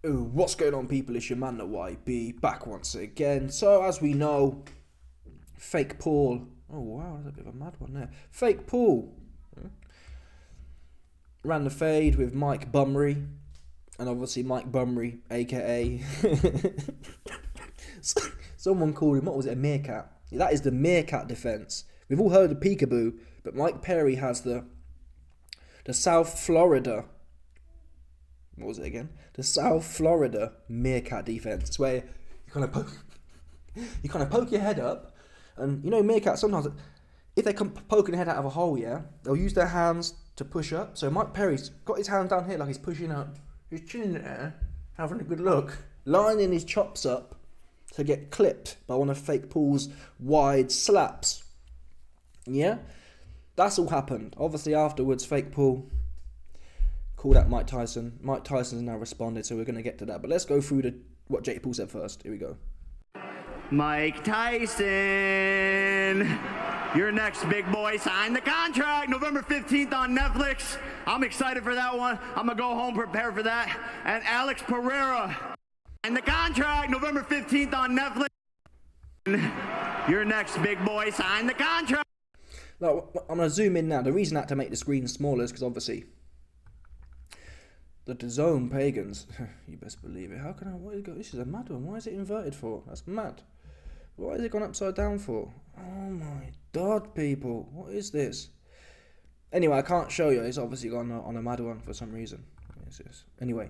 Ooh, what's going on, people? It's your man, the YB, back once again. So, as we know, Fake Paul. Oh, wow, that's a bit of a mad one there. Fake Paul ran the fade with Mike Bumry. And obviously, Mike Bumry, aka. Someone called him, what was it, a meerkat? That is the meerkat defense. We've all heard of peekaboo, but Mike Perry has the South Florida. What was it again? The South Florida meerkat defense. It's where you kind of poke your head up, and you know meerkats sometimes, if they come poking their head out of a hole, yeah, they'll use their hands to push up. So Mike Perry's got his hand down here like he's pushing up, his chin in the air, having a good look, lining his chops up to get clipped by one of Fake Paul's wide slaps. Yeah, that's all happened. Obviously afterwards, Fake Paul called out Mike Tyson. Mike Tyson's now responded, so we're going to get to that. But let's go through what Jake Paul said first. Here we go. Mike Tyson, your next big boy, signed the contract November 15th on Netflix. I'm excited for that one. I'm going to go home, prepare for that. And Alex Pereira, signed the contract November 15th on Netflix. Your next big boy, signed the contract. Now, I'm going to zoom in now. The reason I had to make the screen smaller is because obviously the TYSON pagans, you best believe it. How can I? What is this is a mad one. Why is it inverted for? That's mad. Why is it gone upside down for? Oh my god, people. What is this? Anyway, I can't show you. It's obviously gone on a mad one for some reason. Anyway,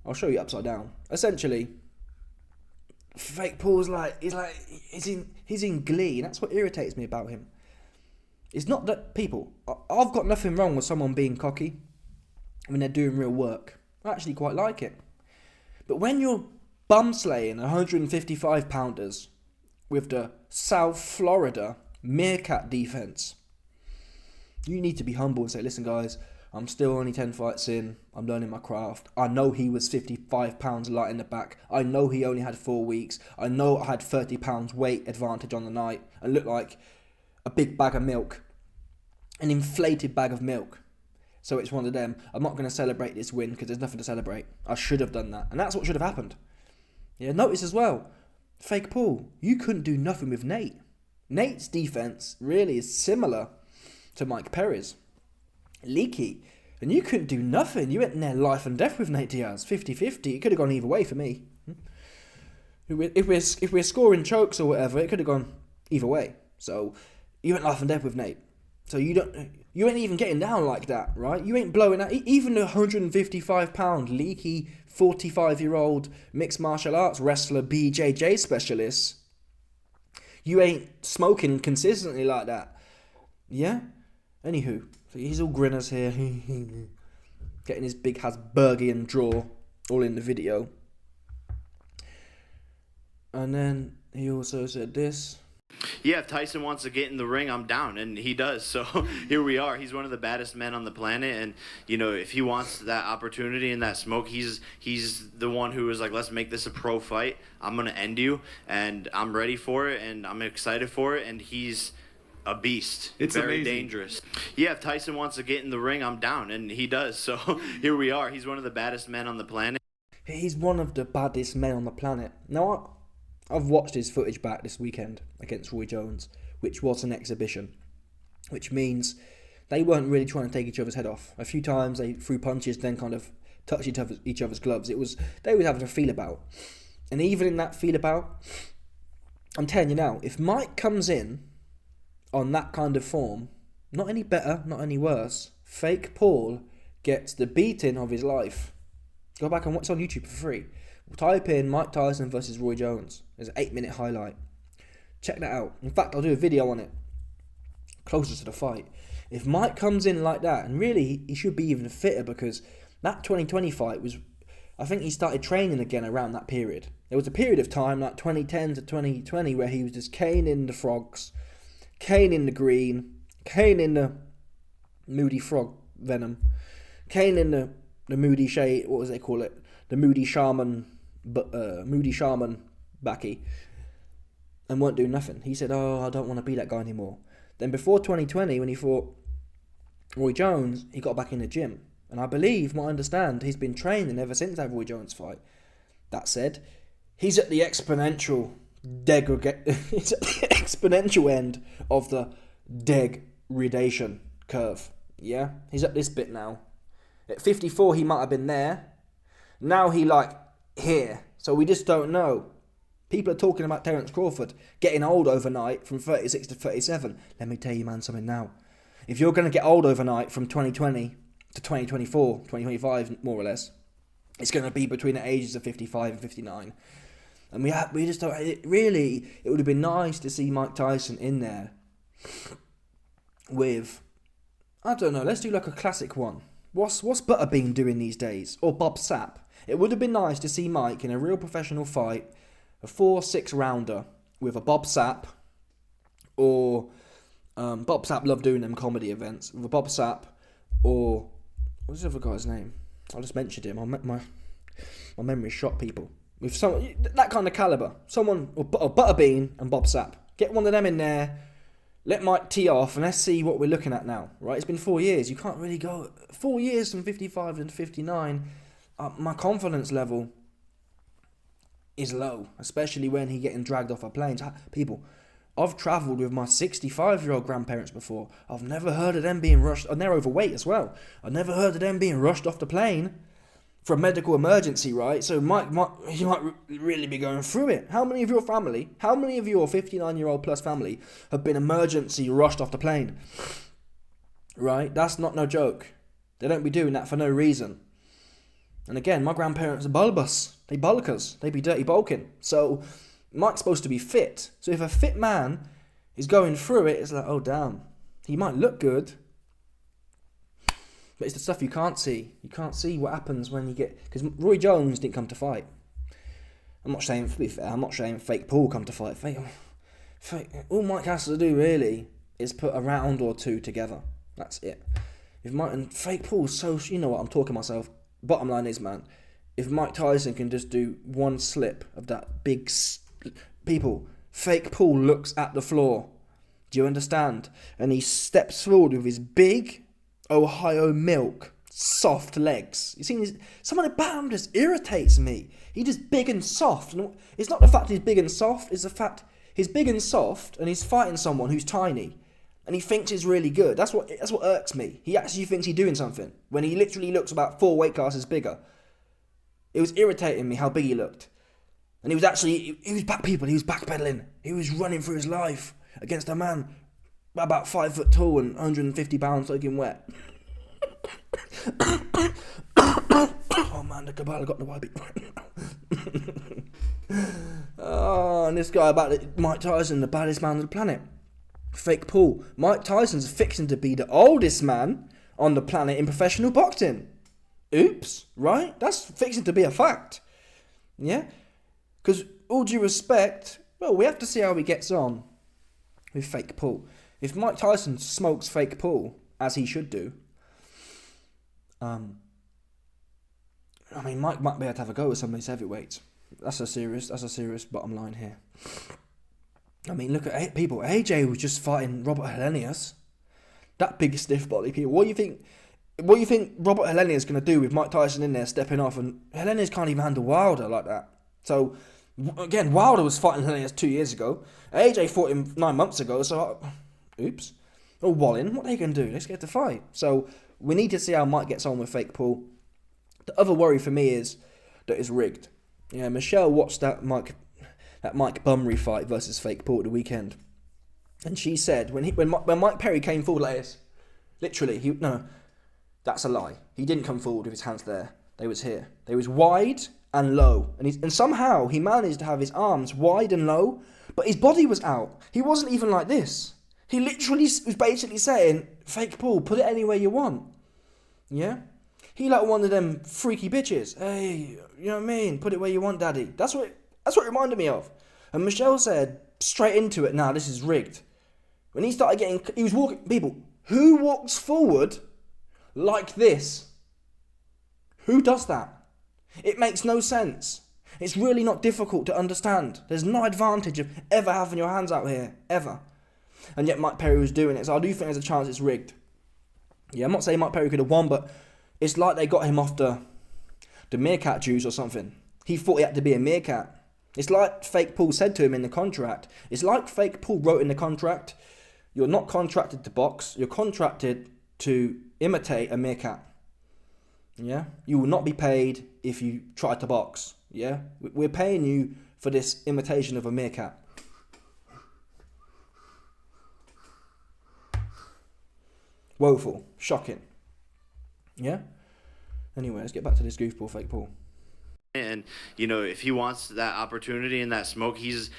I'll show you upside down. Essentially, Fake Paul's he's in glee, and that's what irritates me about him. It's not that people. I've got nothing wrong with someone being cocky when they're doing real work. I actually quite like it. But when you're bum slaying 155 pounders with the South Florida meerkat defense, you need to be humble and say, listen guys, I'm still only 10 fights in, I'm learning my craft. I know he was 55 pounds light in the back. I know he only had 4 weeks. I know I had 30 pounds weight advantage on the night and looked like a big bag of milk, an inflated bag of milk. So it's one of them. I'm not going to celebrate this win because there's nothing to celebrate. I should have done that. And that's what should have happened. Yeah, notice as well, Fake Paul, you couldn't do nothing with Nate. Nate's defense really is similar to Mike Perry's. Leaky. And you couldn't do nothing. You went in there life and death with Nate Diaz. 50-50. It could have gone either way for me. If we're scoring chokes or whatever, it could have gone either way. So you went life and death with Nate. So you ain't even getting down like that, right? You ain't blowing out. Even the 155 pound leaky 45-year-old mixed martial arts wrestler BJJ specialist, you ain't smoking consistently like that. Yeah? Anywho, so he's all grinners here. Getting his big Hasburgian draw all in the video. And then he also said this. Yeah, if Tyson wants to get in the ring, I'm down, and he does. So here we are. He's one of the baddest men on the planet, and you know, if he wants that opportunity and that smoke, he's the one who is like, let's make this a pro fight. I'm gonna end you, and I'm ready for it, and I'm excited for it, and he's a beast. It's very amazing. dangerous. Yeah, if Tyson wants to get in the ring, I'm down, and he does. So here we are. He's one of the baddest men on the planet. He's one of the baddest men on the planet. Now, I've watched his footage back this weekend against Roy Jones, which was an exhibition, which means they weren't really trying to take each other's head off. A few times they threw punches, then kind of touched each other's gloves. They were having a feel about. And even in that feel about, I'm telling you now, if Mike comes in on that kind of form, not any better, not any worse, Fake Paul gets the beating of his life. Go back and watch on YouTube for free. Type in Mike Tyson versus Roy Jones. There's an 8-minute highlight. Check that out. In fact, I'll do a video on it closer to the fight. If Mike comes in like that, and really he should be even fitter, because that 2020 fight was, I think he started training again around that period. There was a period of time, like 2010 to 2020, where he was just caning the frogs, caning the green, caning the moody frog venom, caning the moody shade, what was they call it? The moody shaman backy, and weren't doing nothing. He said, oh, I don't want to be that guy anymore. Then before 2020, when he fought Roy Jones, he got back in the gym. And I believe, from what I understand, he's been training ever since that Roy Jones fight. That said, he's at the exponential he's at the exponential end of the degradation curve. Yeah? He's at this bit now. At 54, he might have been there. Now he here. So we just don't know. People are talking about Terence Crawford getting old overnight from 36 to 37. Let me tell you, man, something now. If you're going to get old overnight from 2020 to 2024, 2025, more or less, it's going to be between the ages of 55 and 59. And we just don't... It would have been nice to see Mike Tyson in there with... I don't know, let's do like a classic one. What's Butterbean doing these days? Or Bob Sapp. It would have been nice to see Mike in a real professional fight, a 4-6 rounder with a Bob Sapp, or Bob Sapp loved doing them comedy events, with a Bob Sapp, or what's the other guy's name? I just mentioned him. My memory shot people. With some that kind of caliber, someone or Butterbean and Bob Sapp. Get one of them in there. Let Mike tee off, and let's see what we're looking at now. Right? It's been 4 years. You can't really go 4 years from 55 to 59. My confidence level is low, especially when he's getting dragged off a plane. People, I've travelled with my 65-year-old grandparents before. I've never heard of them being rushed, and they're overweight as well. I've never heard of them being rushed off the plane for a medical emergency, right? So Mike might really be going through it. How many of your 59-year-old plus family have been emergency rushed off the plane? Right? That's not no joke. They don't be doing that for no reason. And again, my grandparents are bulbous. They bulkers. They be dirty bulking. So Mike's supposed to be fit. So if a fit man is going through it, it's like, oh damn. He might look good, but it's the stuff you can't see. You can't see what happens when you get... Because Roy Jones didn't come to fight. I'm not saying, to be fair, I'm not saying fake Paul come to fight. Fake, all Mike has to do, really, is put a round or two together. That's it. If Mike and fake Paul's so... You know what, I'm talking myself. Bottom line is, man, if Mike Tyson can just do one slip of that big... People, fake Paul looks at the floor. Do you understand? And he steps forward with his big... Ohio milk, soft legs. You see, someone about him just irritates me. He's just big and soft. And it's not the fact he's big and soft, it's the fact he's big and soft and he's fighting someone who's tiny. And he thinks he's really good. That's what irks me. He actually thinks he's doing something when he literally looks about 4 weight classes bigger. It was irritating me how big he looked. And he was backpedaling. He was running for his life against a man about 5 foot tall and 150 pounds soaking wet. Oh man, the Kabbalah got the YB. Oh, and this guy Mike Tyson, the baddest man on the planet. Fake Paul. Mike Tyson's fixing to be the oldest man on the planet in professional boxing. Oops, right? That's fixing to be a fact. Yeah? Because, all due respect, well, we have to see how he gets on with fake Paul. If Mike Tyson smokes fake Paul, as he should do, Mike might be able to have a go with some of these heavyweights. That's a serious bottom line here. I mean, look at people. AJ was just fighting Robert Helenius. That big stiff body people. What do you think Robert Helenius is going to do with Mike Tyson in there stepping off? And Helenius can't even handle Wilder like that. So, again, Wilder was fighting Helenius 2 years ago. AJ fought him 9 months ago, so... Oops. Or Wallin, what are they going to do? They're scared to fight. So, we need to see how Mike gets on with fake Paul. The other worry for me is that it's rigged. Yeah, Michelle watched that Mike Bumry fight versus fake Paul at the weekend. And she said, when Mike Perry came forward like this, literally, no, that's a lie. He didn't come forward with his hands there. They was here. They was wide and low. And somehow he managed to have his arms wide and low, but his body was out. He wasn't even like this. He literally was basically saying, fake Paul, put it anywhere you want. Yeah? He like one of them freaky bitches. Hey, you know what I mean? Put it where you want, daddy. That's what it reminded me of. And Michelle said, straight into it, nah, this is rigged. When he started he was walking, people, who walks forward like this? Who does that? It makes no sense. It's really not difficult to understand. There's no advantage of ever having your hands out here, ever. And yet Mike Perry was doing it, so I do think there's a chance it's rigged. Yeah, I'm not saying Mike Perry could have won, but It's like they got him off the meerkat juice or something. He thought he had to be a meerkat. It's like fake Paul said to him in the contract. It's like fake Paul wrote in the contract, you're not contracted to box, you're contracted to imitate a meerkat. Yeah? You will not be paid if you try to box. Yeah? We're paying you for this imitation of a meerkat. Woeful. Shocking. Yeah? Anyway, let's get back to this goofball fake Paul. And if he wants that opportunity and that smoke, he's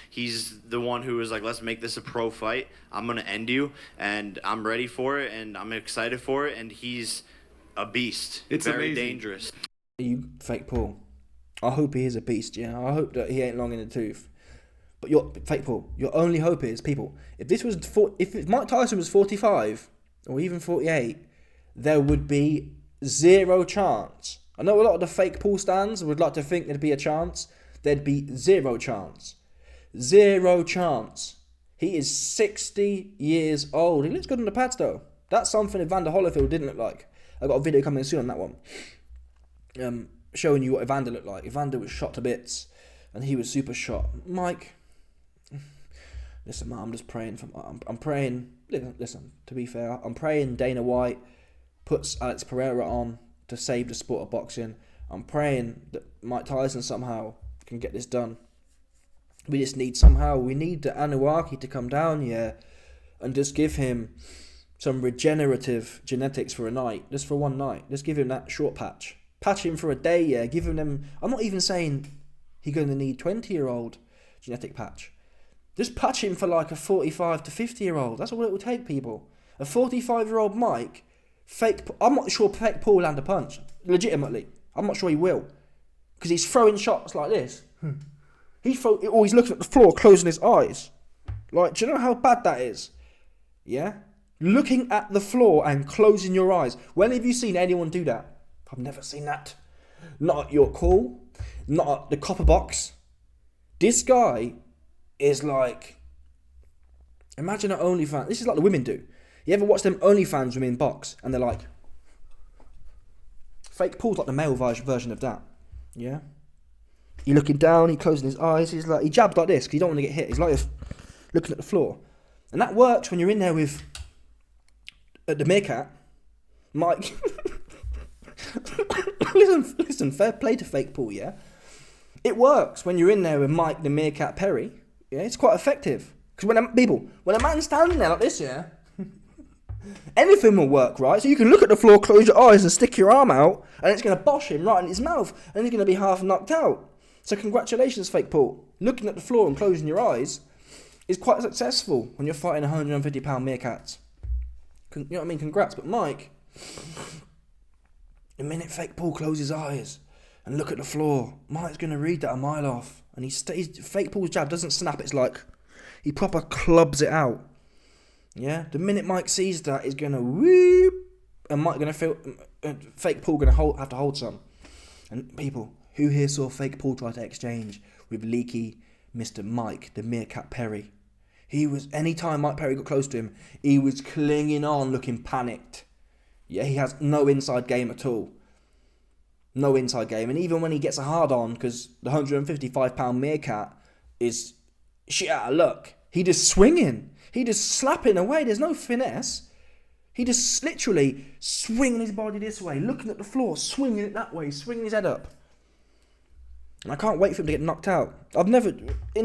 the one who is like, let's make this a pro fight. I'm gonna end you, and I'm ready for it, and I'm excited for it. And he's a beast. It's very amazing. dangerous. You fake Paul. I hope he is a beast. Yeah, I hope that he ain't long in the tooth. But your fake Paul. Your only hope is, people. If Mike Tyson was 45 or even 48, there would be zero chance. I know a lot of the fake Paul stands would like to think there'd be a chance. There'd be zero chance. Zero chance. He is 60 years old. He looks good on the pads though. That's something Evander Holyfield didn't look like. I got a video coming soon on that one. Showing you what Evander looked like. Evander was shot to bits. And he was super shot. Mike. Listen, man, I'm just praying for... I'm praying... Listen, to be fair, I'm praying Dana White puts Alex Pereira on to save the sport of boxing. I'm praying that Mike Tyson somehow can get this done. We need the Anunnaki to come down here and just give him some regenerative genetics for a night, just for one night. Just give him that short patch. Patch him for a day, yeah. Give him them... I'm not even saying he's going to need 20-year-old genetic patch. Just patch him for like a 45 to 50-year-old. That's all it will take, people. A 45-year-old Mike... I'm not sure fake Paul will land a punch. Legitimately. I'm not sure he will. Because he's throwing shots like this. He's looking at the floor, closing his eyes. Like, do you know how bad that is? Yeah? Looking at the floor and closing your eyes. When have you seen anyone do that? I've never seen that. Not at your call. Not at the copper box. This guy is like... Imagine an OnlyFans. This is like the women do. You ever watch them OnlyFans women box and they're like... Fake Paul's like the male version of that. Yeah? He's looking down, he's closing his eyes, he jabs like this because he don't want to get hit. He's like this, looking at the floor. And that works when you're in there with the meerkat. Mike... listen, fair play to fake Paul, yeah? It works when you're in there with Mike the Meerkat Perry. Yeah, it's quite effective. Because when a man's standing there like this, yeah... anything will work, right? So you can look at the floor, close your eyes and stick your arm out and it's going to bosh him right in his mouth and he's going to be half knocked out. So congratulations, fake Paul. Looking at the floor and closing your eyes is quite successful when you're fighting 150-pound meerkats. You know what I mean? Congrats. But Mike, the minute fake Paul closes his eyes and look at the floor, Mike's going to read that a mile off. And fake Paul's jab doesn't snap. It's like he proper clubs it out. Yeah, the minute Mike sees that, he's gonna whoop, and Mike gonna feel fake Paul gonna have to hold some. And people, who here saw fake Paul try to exchange with leaky Mr. Mike, the Meerkat Perry? Anytime Mike Perry got close to him, he was clinging on, looking panicked. Yeah, he has no inside game at all. No inside game, and even when he gets a hard on, because the 155-pound Meerkat is shit out of luck, he just swinging. He just slapping away. There's no finesse. He just literally swinging his body this way, looking at the floor, swinging it that way, swinging his head up. And I can't wait for him to get knocked out. In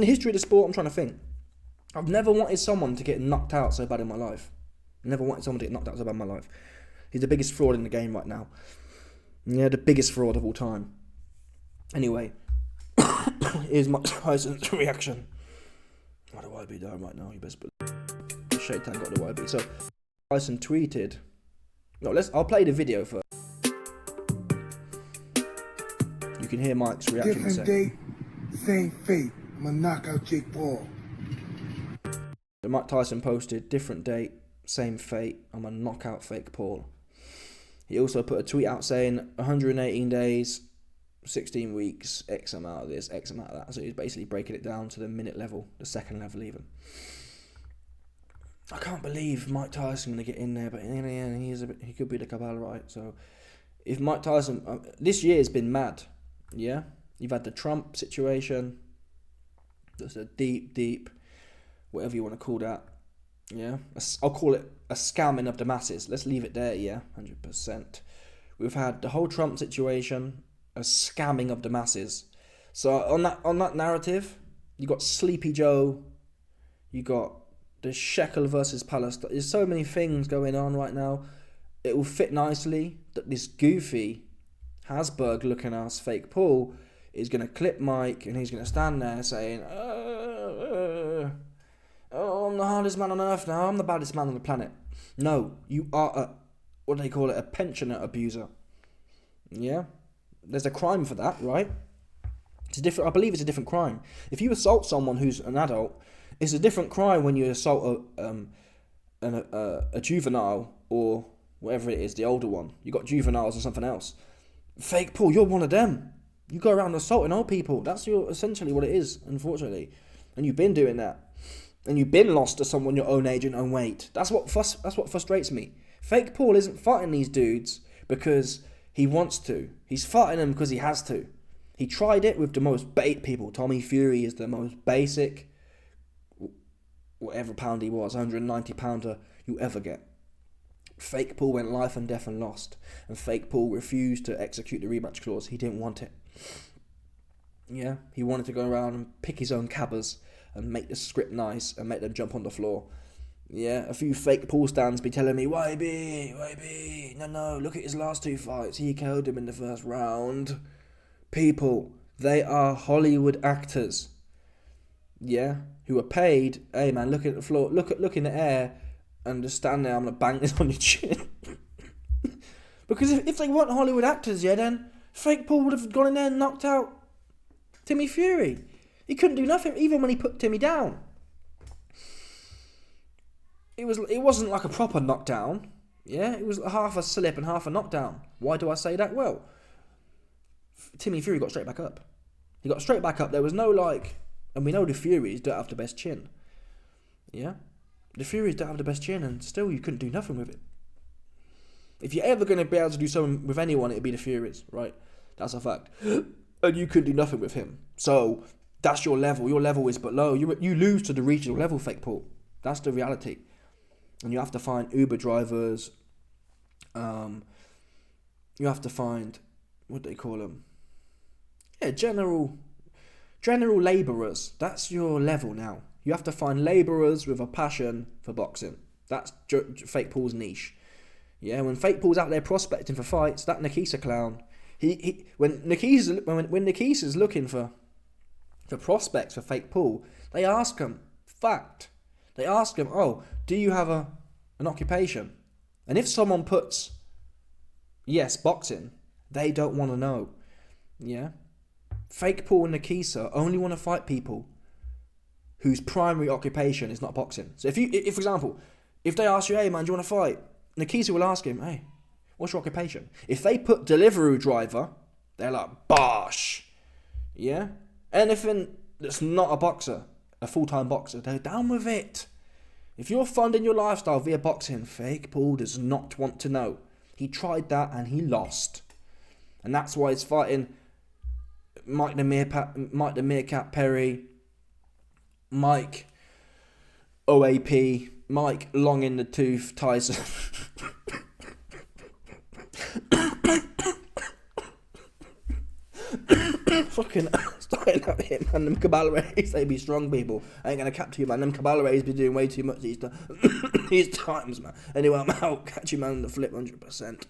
the history of the sport, I'm trying to think. I've never wanted someone to get knocked out so bad in my life. Never wanted someone to get knocked out so bad in my life. He's the biggest fraud in the game right now. Yeah, the biggest fraud of all time. Anyway, here's Mike Tyson's reaction. What do I be doing right now? You best believe. Shaitan got the YB. So Tyson tweeted. No, I'll play the video first. You can hear Mike's reaction. Different date, same fate. I'm gonna knock out Jake Paul. So Mike Tyson posted, different date, same fate. I'm gonna knock out fake Paul. He also put a tweet out saying 118 days, 16 weeks, X amount of this, X amount of that. So he's basically breaking it down to the minute level, the second level even. I can't believe Mike Tyson going to get in there, but in the end, he could be the cabal, right? So if Mike Tyson, this year has been mad, yeah? You've had the Trump situation, that's a deep, whatever you want to call that, yeah? I'll call it a scamming of the masses. Let's leave it there, yeah? 100%. We've had the whole Trump situation, a scamming of the masses. So on that narrative, you got Sleepy Joe, you got the shekel versus Palestine. There's so many things going on right now. It will fit nicely that this goofy Hasberg looking ass fake Paul is going to clip Mike and he's going to stand there saying, oh, I'm the hardest man on earth now, I'm the baddest man on the planet. No, you are what do they call it, a pensioner abuser. Yeah? There's a crime for that, right? I believe it's a different crime. If you assault someone who's an adult, it's a different crime when you assault a juvenile or whatever it is, the older one. You got juveniles or something else. Fake Paul, you're one of them. You go around assaulting old people. That's essentially what it is, unfortunately. And you've been doing that. And you've been lost to someone your own age and own weight. That's what frustrates me. Fake Paul isn't fighting these dudes because he wants to. He's fighting them because he has to. He tried it with the most bait people. Tommy Fury is the most basic, whatever pound he was, 190 pounder you ever get. Fake Paul went life and death and lost. And Fake Paul refused to execute the rematch clause. He didn't want it. Yeah, he wanted to go around and pick his own cabbers and make the script nice and make them jump on the floor. Yeah, a few Fake Paul stands be telling me, YB, no, look at his last two fights. He killed him in the first round. People, they are Hollywood actors. Yeah, who are paid, hey man, look at the floor, look in the air, and just stand there, I'm going to bang this on your chin. Because if they weren't Hollywood actors, yeah, then Fake Paul would have gone in there and knocked out Timmy Fury. He couldn't do nothing, even when he put Timmy down. It wasn't like a proper knockdown. Yeah, it was half a slip and half a knockdown. Why do I say that? Well, Timmy Fury got straight back up. He got straight back up. There was no and we know the Furies don't have the best chin. Yeah? The Furies don't have the best chin and still you couldn't do nothing with it. If you're ever going to be able to do something with anyone, it'd be the Furies, right? That's a fact. And you couldn't do nothing with him. So, that's your level. Your level is below. You lose to the regional level, Fake Paul. That's the reality. And you have to find Uber drivers. You have to find, what do they call them? Yeah, general labourers. That's your level now. You have to find labourers with a passion for boxing. That's Fake Paul's niche. Yeah, when Fake Paul's out there prospecting for fights, that Nikisa clown, when Nikisa's looking for prospects for Fake Paul, they ask him, oh, do you have an occupation? And if someone puts, yes, boxing, they don't want to know. Yeah? Fake Paul and Nikisa only want to fight people whose primary occupation is not boxing. So if for example, if they ask you, hey man, do you want to fight? Nikisa will ask him, hey, what's your occupation? If they put Deliveroo driver, they're like, bosh. Yeah? Anything that's not a boxer, a full-time boxer, they're down with it. If you're funding your lifestyle via boxing, Fake Paul does not want to know. He tried that and he lost. And that's why he's fighting Mike the Meerkat Perry, Mike OAP, Mike Long in the Tooth Tyson. Fucking starting out here, man. Them Caballerays, they be strong people. I ain't gonna cap to you, man. Them Caballerays be doing way too much these times, man. Anyway, I'm out. Catch you, man, on the flip 100%.